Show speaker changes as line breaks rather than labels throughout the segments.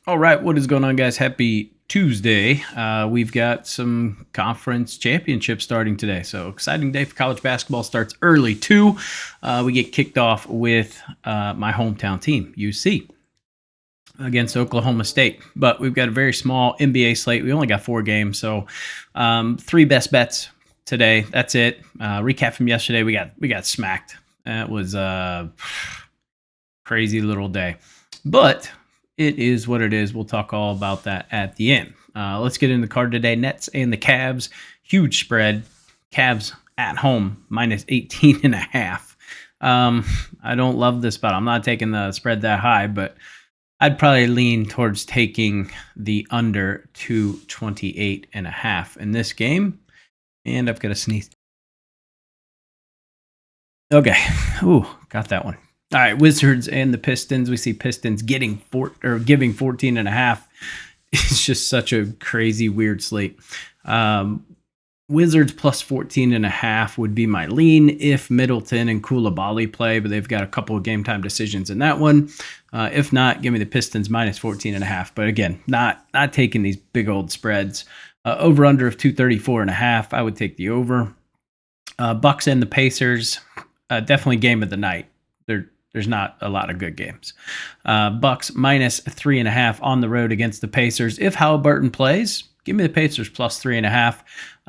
All right, what is going on, guys? Happy Tuesday. We've got some conference championships starting today. So, exciting day for college basketball. Starts early, too. We get kicked off with my hometown team, UC, against Oklahoma State. But we've got a very small NBA slate. We only got 4 games. So, three best bets today. That's it. Recap from yesterday. We got smacked. That was a crazy little day. But it is what it is. We'll talk all about that at the end. Let's get in the card today. Nets and the Cavs. Huge spread. Cavs at home, minus 18 and a half. I don't love this spot. I'm not taking the spread that high, but I'd probably lean towards taking the under 228 and a half in this game. And I've got to sneeze. Okay. Ooh, got that one. All right, Wizards and the Pistons. We see Pistons giving 14 and a half. It's just such a crazy, weird slate. Wizards plus 14 and a half would be my lean if Middleton and Koulibaly play, but they've got a couple of game time decisions in that one. If not, give me the Pistons minus 14 and a half. But again, not taking these big old spreads. Over under of 234 and a half. I would take the over. Bucks and the Pacers. Definitely game of the night. There's not a lot of good games. Bucks minus 3.5 on the road against the Pacers. If Halliburton plays, give me the Pacers plus 3.5.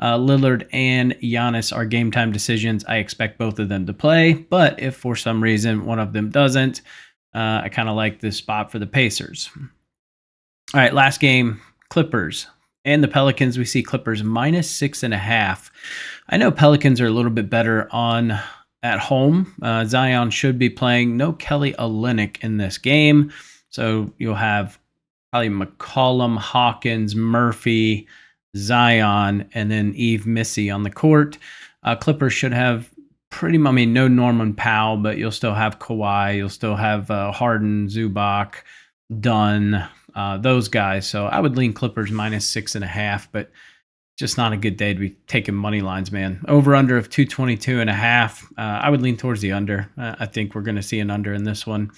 Lillard and Giannis are game time decisions. I expect both of them to play, but if for some reason one of them doesn't, I kind of like this spot for the Pacers. All right, last game, Clippers and the Pelicans. We see Clippers minus 6.5. I know Pelicans are a little bit better at home. Zion should be playing. No Kelly Olynyk in this game. So you'll have probably McCollum, Hawkins, Murphy, Zion, and then Eve Missy on the court. Clippers should have no Norman Powell, but you'll still have Kawhi. You'll still have Harden, Zubac, Dunn, those guys. So I would lean Clippers minus 6.5, but just not a good day to be taking money lines, man. Over under of 222 and a half. I would lean towards the under. I think we're going to see an under in this one.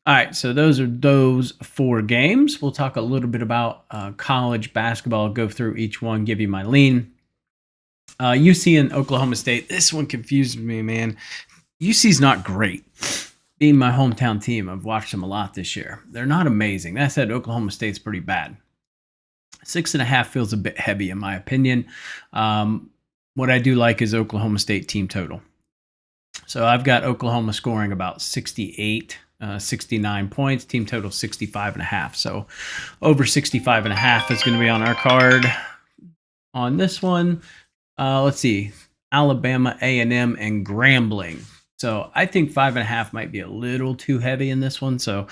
All right, so those are those 4 games. We'll talk a little bit about college basketball. I'll go through each one, give you my lean. UC and Oklahoma State. This one confused me, man. UC's not great. Being my hometown team, I've watched them a lot this year. They're not amazing. That said, Oklahoma State's pretty bad. 6.5 feels a bit heavy in my opinion. What I do like is Oklahoma State team total. So I've got Oklahoma scoring about 68, 69 points, team total 65.5. So over 65.5 is going to be on our card. On this one, let's see, Alabama, A&M, and Grambling. So I think 5.5 might be a little too heavy in this one. So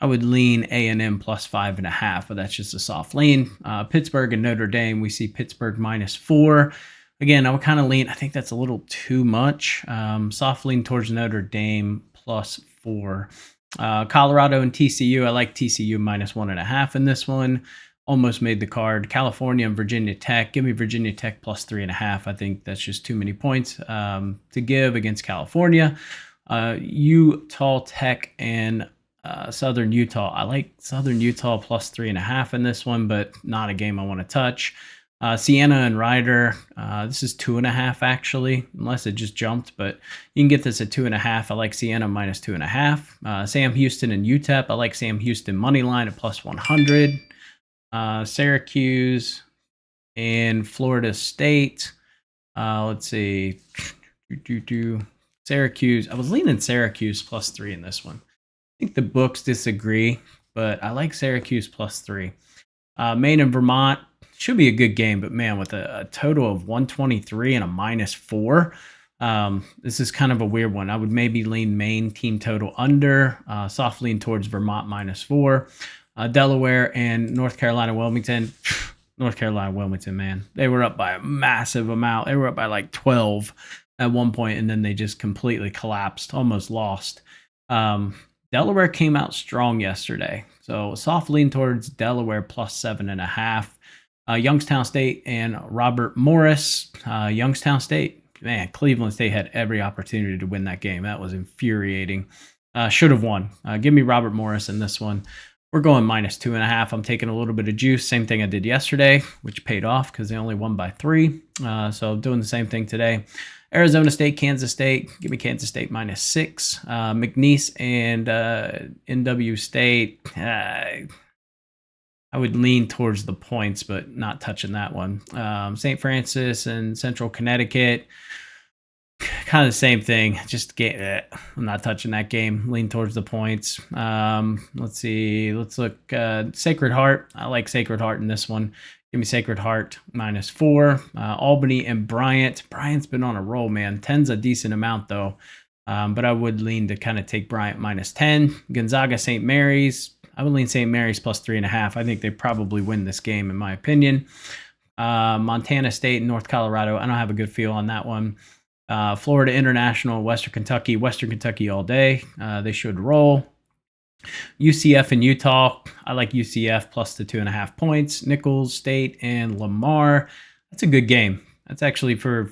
I would lean A&M plus 5.5, but that's just a soft lean. Pittsburgh and Notre Dame, we see Pittsburgh minus 4. Again, I would kind of lean. I think that's a little too much. Soft lean towards Notre Dame plus 4. Colorado and TCU, I like TCU minus 1.5 in this one. Almost made the card. California and Virginia Tech. Give me Virginia Tech plus 3.5. I think that's just too many points to give against California. Utah Tech and Southern Utah. I like Southern Utah plus 3.5 in this one, but not a game I want to touch. Siena and Ryder. This is 2.5 actually, unless it just jumped, but you can get this at 2.5. I like Siena minus 2.5. Sam Houston and UTEP. I like Sam Houston money line at plus 100. Syracuse and Florida State. Let's see. Syracuse. I was leaning Syracuse plus 3 in this one. I think the books disagree, but I like Syracuse plus 3. Maine and Vermont should be a good game, but man, with a total of 123 and a minus 4, this is kind of a weird one. I would maybe lean Maine team total under, soft lean towards Vermont minus 4. Delaware and North Carolina Wilmington. North Carolina Wilmington, man, they were up by a massive amount. They were up by like 12 at one point, and then they just completely collapsed, almost lost. Delaware came out strong yesterday. So soft lean towards Delaware plus 7.5. Youngstown State and Robert Morris. Youngstown State, man, Cleveland State had every opportunity to win that game. That was infuriating. Should have won. Give me Robert Morris in this one. We're going -2.5. I'm taking a little bit of juice. Same thing I did yesterday, which paid off because they only won by 3. So I'm doing the same thing today. Arizona State, Kansas State. Give me Kansas State -6. McNeese and NW State. I would lean towards the points, but not touching that one. St. Francis and Central Connecticut. Kind of the same thing. Just I'm not touching that game. Lean towards the points. Let's see. Let's look. Sacred Heart. I like Sacred Heart in this one. Give me Sacred Heart -4. Albany and Bryant. Bryant's been on a roll, man. 10's a decent amount though. But I would lean to kind of take Bryant -10. Gonzaga, St. Mary's. I would lean St. Mary's +3.5. I think they probably win this game in my opinion. Montana State and North Colorado. I don't have a good feel on that one. Florida International, Western Kentucky all day. They should roll. UCF and Utah. I like UCF plus the 2.5 points. Nicholls State and Lamar. That's a good game. That's actually for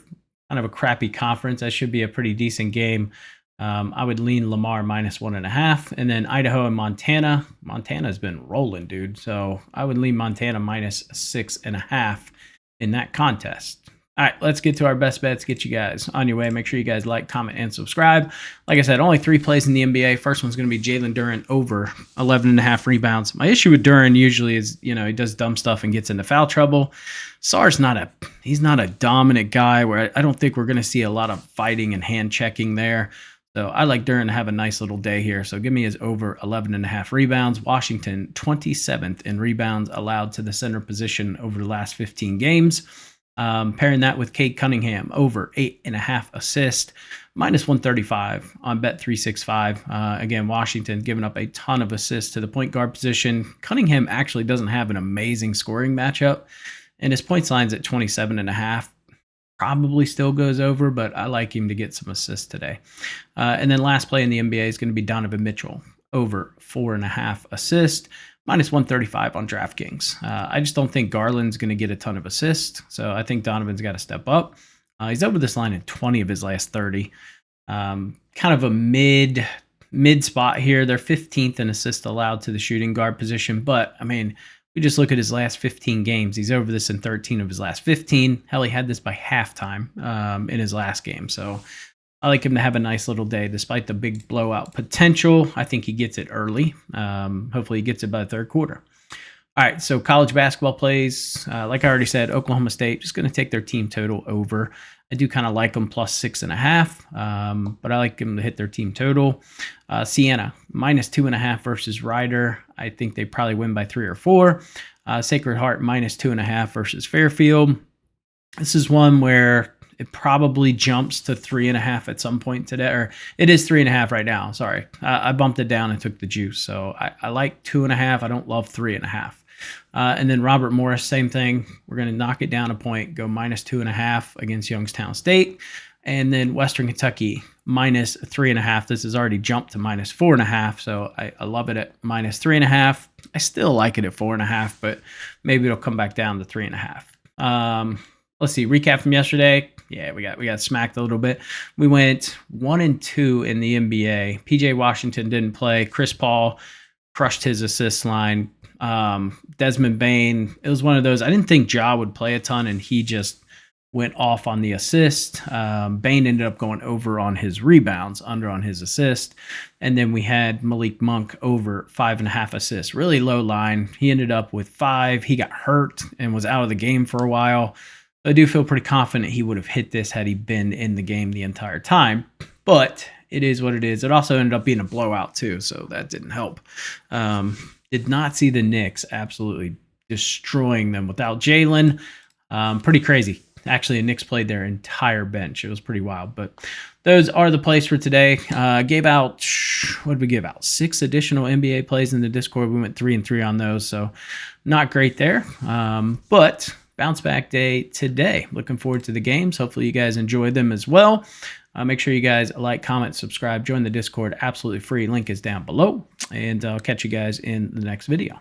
kind of a crappy conference. That should be a pretty decent game. I would lean Lamar -1.5. And then Idaho and Montana. Montana's been rolling, dude. So I would lean Montana -6.5 in that contest. All right, let's get to our best bets. Get you guys on your way. Make sure you guys like, comment, and subscribe. Like I said, only 3 plays in the NBA. First one's going to be Jalen Duren over 11.5 rebounds. My issue with Duren usually is, he does dumb stuff and gets into foul trouble. Sarr's he's not a dominant guy where I don't think we're going to see a lot of fighting and hand checking there. So I like Duren to have a nice little day here. So give me his over 11.5 rebounds. Washington, 27th in rebounds allowed to the center position over the last 15 games. Pairing that with Cade Cunningham over 8.5 assists, -135 on Bet365. Again, Washington giving up a ton of assists to the point guard position. Cunningham actually doesn't have an amazing scoring matchup, and his points line's at 27.5. Probably still goes over, but I like him to get some assists today. And then last play in the NBA is going to be Donovan Mitchell over 4.5 assists. -135 on DraftKings. I just don't think Garland's going to get a ton of assists, so I think Donovan's got to step up. He's over this line in 20 of his last 30. Kind of a mid spot here. They're 15th in assists allowed to the shooting guard position, but I mean, we just look at his last 15 games. He's over this in 13 of his last 15. Hell, he had this by halftime in his last game, so I like him to have a nice little day despite the big blowout potential. I think he gets it early. Hopefully he gets it by the third quarter. All right, so college basketball plays. Like I already said, Oklahoma State, just going to take their team total over. I do kind of like them +6.5, but I like them to hit their team total. Siena, -2.5 versus Rider. I think they probably win by 3 or 4. Sacred Heart, -2.5 versus Fairfield. This is one where it probably jumps to 3.5 at some point today, or it is 3.5 right now. Sorry, I bumped it down and took the juice. So I like 2.5. I don't love 3.5. And then Robert Morris, same thing. We're going to knock it down a point, go -2.5 against Youngstown State. And then Western Kentucky, -3.5. This has already jumped to -4.5. So I love it at -3.5. I still like it at 4.5, but maybe it'll come back down to 3.5. Let's see, recap from yesterday. Yeah, we got smacked a little bit. We went 1-2 in the NBA. PJ Washington didn't play. Chris Paul crushed his assist line. Desmond Bane, it was one of those. I didn't think Ja would play a ton, and he just went off on the assist. Bane ended up going over on his rebounds, under on his assist. And then we had Malik Monk over 5.5 assists. Really low line. He ended up with 5. He got hurt and was out of the game for a while. I do feel pretty confident he would have hit this had he been in the game the entire time, but it is what it is. It also ended up being a blowout too, so that didn't help. Did not see the Knicks absolutely destroying them without Jalen. Pretty crazy. Actually, the Knicks played their entire bench. It was pretty wild, but those are the plays for today. Gave out, what did we give out? 6 additional NBA plays in the Discord. We went 3-3 on those, so not great there, but bounce back day today. Looking forward to the games. Hopefully you guys enjoyed them as well. Make sure you guys like, comment, subscribe, join the Discord. Absolutely free. Link is down below. And I'll catch you guys in the next video.